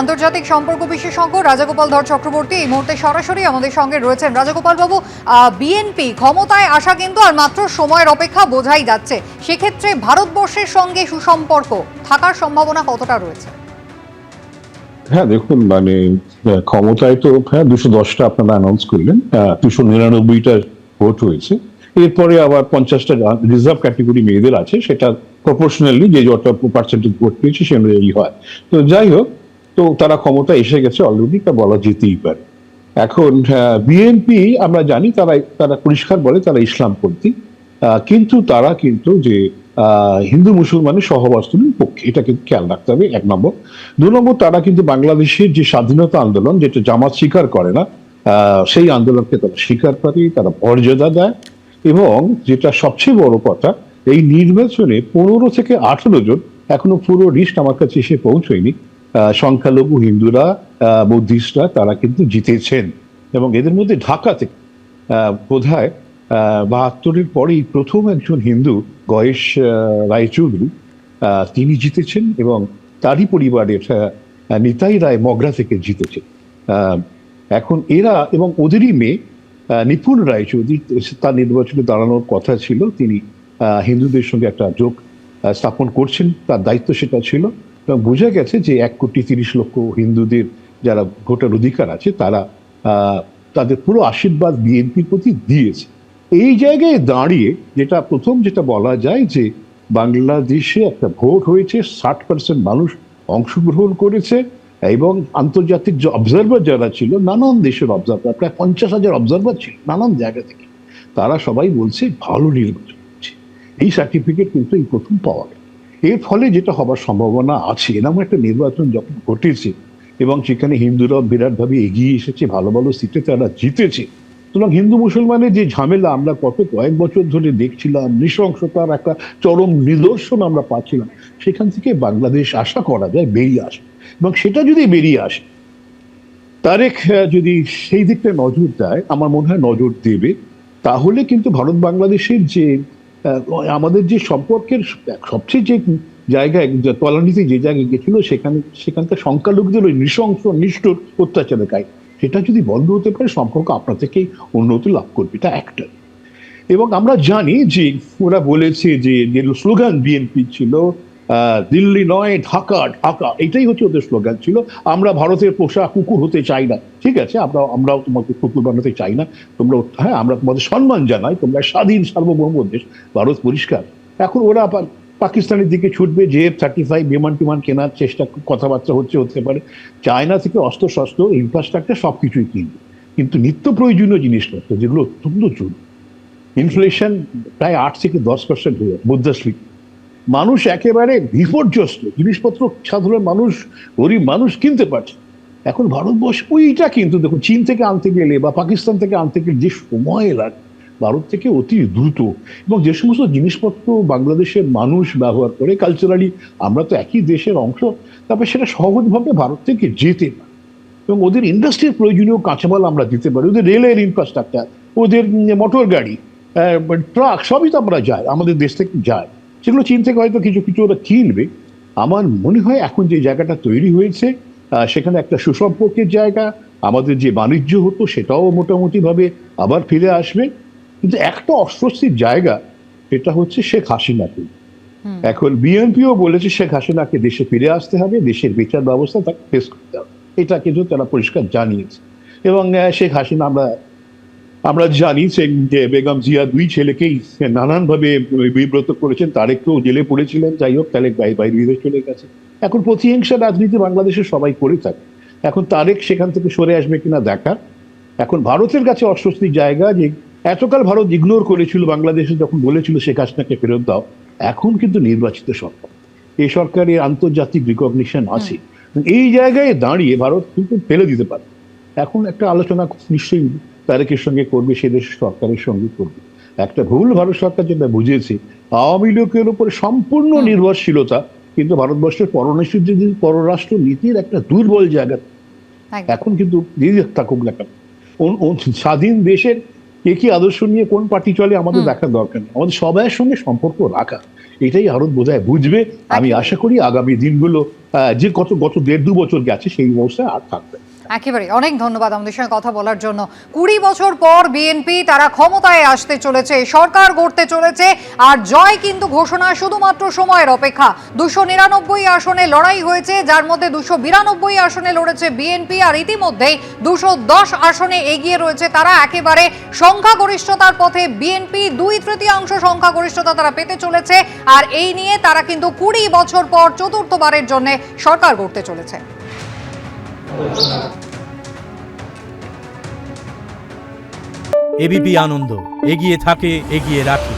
আন্তর্জাতিক সম্পর্ক বিশেষজ্ঞ রাজাগোপাল ধর চক্রবর্তী এই মুহূর্তে সরাসরি আমাদের সঙ্গে রয়েছেন। রাজাগোপাল বাবু, বিএনপি ক্ষমতায় আসা কিন্তু আর মাত্র সময়ের অপেক্ষা, বোঝাই যাচ্ছে। সেক্ষেত্রে ভারতবর্ষের সঙ্গে সুসম্পর্ক থাকার সম্ভাবনা কতটা রয়েছে? হ্যাঁ, দেখুন, মানে ক্ষমতায় তো 210টা আপনারা অ্যানাউন্স করলেন, 299টা ভোট হয়েছে। এরপরে আবার 50টা রিজার্ভ ক্যাটেগরি মেয়েদের আছে, সেটা প্রপোর্শনালি যে যত পার্সেন্টেজ ভোট পেয়েছে সে অনুযায়ী হয়। তো যাই হোক, তো তারা ক্ষমতা এসে গেছে অলরেডি, তা বলা যেতেই পারে। এখন বিএনপি আমরা জানি তারা তারা পরিষ্কার বলে তারা ইসলামপন্থী, কিন্তু তারা কিন্তু যে হিন্দু মুসলমানের সহবাসনের পক্ষে, এটা কিন্তু খেয়াল রাখতে হবে, 1 নম্বর। 2 নম্বর, তারা কিন্তু বাংলাদেশের যে স্বাধীনতা আন্দোলন, যেটা জামাত স্বীকার করে না, সেই আন্দোলনকে তারা স্বীকার করে, তারা মর্যাদা দেয়। এবং যেটা সবচেয়ে বড় কথা, এই নির্বাচনে 15 থেকে 18 জন, এখনো পুরো লিস্ট আমার কাছে এসে পৌঁছয়নি, সংখ্যালঘু হিন্দুরা, বুদ্ধিস্টরা, তারা কিন্তু জিতেছেন। এবং এদের মধ্যে ঢাকা থেকে বোধহয় 72-এর পরেই প্রথম একজন হিন্দু, গয়েশ রায়চৌধুরী, তিনি জিতেছেন। এবং তারই পরিবারের নিতাই রায় মগরা থেকে জিতেছেন। এখন এরা এবং ওদেরই মেয়ে নিপুণ রায়চৌধুরী, তার নির্বাচনে দাঁড়ানোর কথা ছিল, তিনি হিন্দুদের সঙ্গে একটা যোগ স্থাপন করছেন, তার দায়িত্ব সেটা ছিল। এবং বোঝা গেছে যে 1,30,00,000 হিন্দুদের যারা ভোটার অধিকার আছে, তারা তাদের পুরো আশীর্বাদ বিএনপির প্রতি দিয়েছে। এই জায়গায় দাঁড়িয়ে যেটা বলা যায় যে বাংলাদেশে একটা ভোট হয়েছে, 60% মানুষ অংশগ্রহণ করেছে। এবং আন্তর্জাতিক যে অবজারভার যারা ছিল, নানান দেশের অবজারভার, প্রায় 50,000 অবজারভার ছিল নানান জায়গা থেকে, তারা সবাই বলছে ভালো নির্বাচন হচ্ছে। এই সার্টিফিকেট কিন্তু এই প্রথম পাওয়া গেল। এর ফলে যেটা হবার সম্ভাবনা আছে, এরকম একটা নির্বাচন যখন ঘটেছে এবং সেখানে হিন্দুরা বিরাটভাবে এগিয়ে এসেছে, ভালো ভালো সিটে তারা জিতেছে, সুতরাং হিন্দু মুসলমানের যে ঝামেলা আমরা কত কয়েক বছর ধরে দেখছিলাম, নৃশংসতার একটা চরম নিদর্শন আমরা পাচ্ছিলাম, সেখান থেকে বাংলাদেশ আশা করা যায় বেরিয়ে আসে। এবং সেটা যদি বেরিয়ে আসে, তারেক যদি সেই দিকটা নজর দেয়, আমার মনে হয় নজর দেবে, তাহলে কিন্তু ভারত বাংলাদেশের যে আমাদের যে সম্পর্কের সবচেয়ে যে জায়গায়, তলানিতে যে জায়গায় গেছিল, সেখানকার সংখ্যালঘুদের ওই নৃশংস নিষ্ঠুর অত্যাচারের গায়ে, সেটা যদি বন্ধ হতে পারে, সম্পর্ক আপনার থেকেই উন্নতি লাভ করবে, এটা একটা। এবং আমরা জানি যে ওরা বলেছে যে স্লোগান বিএনপি ছিল দিল্লি নয় ঢাকা, ঢাকা, এটাই হচ্ছে ওদের স্লোগান ছিল। আমরা ভারতের পোষা কুকুর হতে চাই না, ঠিক আছে, আমরাও তোমাকে কুকুর বানাতে চাই না, তোমরা, হ্যাঁ, আমরা তোমাদের সম্মান জানাই, তোমরা স্বাধীন সার্বভৌম দেশ, ভারত পরিষ্কার। এখন ওরা পাকিস্তানের দিকে ছুটবে, যে F-35 বিমান টিমান কেনার চেষ্টা, কথাবার্তা হতে পারে। চায়না থেকে অস্ত্র শস্ত্র, ইনফ্রাস্ট্রাকচার সবকিছুই কিনবে, কিন্তু নিত্য প্রয়োজনীয় জিনিসপত্র যেগুলো অত্যন্ত জরুরি, ইনফ্লেশন প্রায় 8 থেকে 10% হয়ে যায়, মুদ্রাস্ফীতি, মানুষ একেবারে বিপর্যস্ত, জিনিসপত্র সাধারণ মানুষ, গরিব মানুষ কিনতে পারছে। এখন ভারতবর্ষ ওইটা কিন্তু দেখুন, চীন থেকে আনতে গেলে বা পাকিস্তান থেকে আনতে গেলে যে সময় লাগে, ভারত থেকে অতি দ্রুত। এবং যে সমস্ত জিনিসপত্র বাংলাদেশের মানুষ ব্যবহার করে, কালচারালি আমরা তো একই দেশের অংশ, তারপরে সেটা সহজভাবে ভারত থেকে যেতে পারে। এবং ওদের ইন্ডাস্ট্রির প্রয়োজনীয় কাঁচামাল আমরা দিতে পারি, ওদের রেলের ইনফ্রাস্ট্রাকচার, ওদের মোটর গাড়ি, ট্রাক, সবই তো আমরা যাই, আমাদের দেশ থেকে যায়, সেগুলো চীন থেকে হয়তো কিছু কিছু ওরা কিনবে। আমার মনে হয় এখন যে জায়গাটা তৈরি হয়েছে, সেখানে একটা সুসম্পর্কের জায়গা, আমাদের যে বাণিজ্য হতো সেটাও মোটামুটি ভাবে আবার ফিরে আসবে। কিন্তু একটা অস্বস্তির জায়গা, সেটা হচ্ছে শেখ হাসিনাকে। এখন বিএনপিও বলেছে শেখ হাসিনাকে দেশে ফিরে আসতে হবে, দেশের বিচার ব্যবস্থা তাকে ফেস করতে হবে, এটা কিন্তু তারা পরিষ্কার জানিয়েছে। এবং শেখ হাসিনা, আমরা জানি যে বেগম জিয়া 2 ছেলেকেই নানানভাবে বিব্রত করেছেন, তারেককেও জেলে পড়েছিলেন, যাই হোক, তারেক বাইরে বিদেশ চলে গেছে। এখন প্রতিহিংসা রাজনীতি বাংলাদেশে সবাই করে থাকে, এখন তারেক সেখান থেকে সরে আসবে কিনা দেখার। এখন ভারতের কাছে অস্বস্তির জায়গা, যে এতকাল ভারত ইগনোর করেছিল বাংলাদেশে, যখন বলেছিল শেখ হাসিনাকে ফেরত দাও, এখন কিন্তু নির্বাচিত সরকার, এই সরকারের আন্তর্জাতিক রিকগনিশন আছে, এই জায়গায় দাঁড়িয়ে ভারত কিন্তু ফেলে দিতে পারে। এখন একটা আলোচনা নিশ্চয়ই তারেকের সঙ্গে করবে, সে দেশের সরকারের সঙ্গে করবে। একটা ভুল ভারত সরকার যেটা বুঝেছে, আওয়ামী লীগের উপরে সম্পূর্ণ নির্ভরশীলতা কিন্তু ভারতবর্ষের পররাষ্ট্র নীতির একটা দুর্বল জায়গা। এখন কিন্তু থাকুক না কেন, স্বাধীন দেশের কে কি আদর্শ নিয়ে কোন পার্টি চলে আমাদের দেখার দরকার নেই, আমাদের সবাইয়ের সঙ্গে সম্পর্ক রাখা, এটাই ভারত বোধহয় বুঝবে। আমি আশা করি আগামী দিনগুলো যে গত 1.5-2 বছর গেছে সেই অবস্থায় আর থাকবে। একেবারে অনেক ধন্যবাদ আমাদের সঙ্গে কথা বলার জন্য। 20 বছর পর বিএনপি তারা ক্ষমতায় আসতে চলেছে, সরকার গড়তে চলেছে, আর জয় কিন্তু ঘোষণা শুধুমাত্র সময়ের অপেক্ষা। 299 আসনে লড়াই হয়েছে, যার মধ্যে 292 আসনে লড়েছে বিএনপি, আর ইতিমধ্যেই 210 আসনে এগিয়ে রয়েছে তারা। একেবারে সংখ্যাগরিষ্ঠতার পথে বিএনপি, 2/3 সংখ্যাগরিষ্ঠতা তারা পেতে চলেছে, আর এই নিয়ে তারা কিন্তু 20 বছর পর চতুর্থবারের জন্য সরকার গড়তে চলেছে। এবিপি আনন্দ, এগিয়ে থাকে, এগিয়ে রাখে।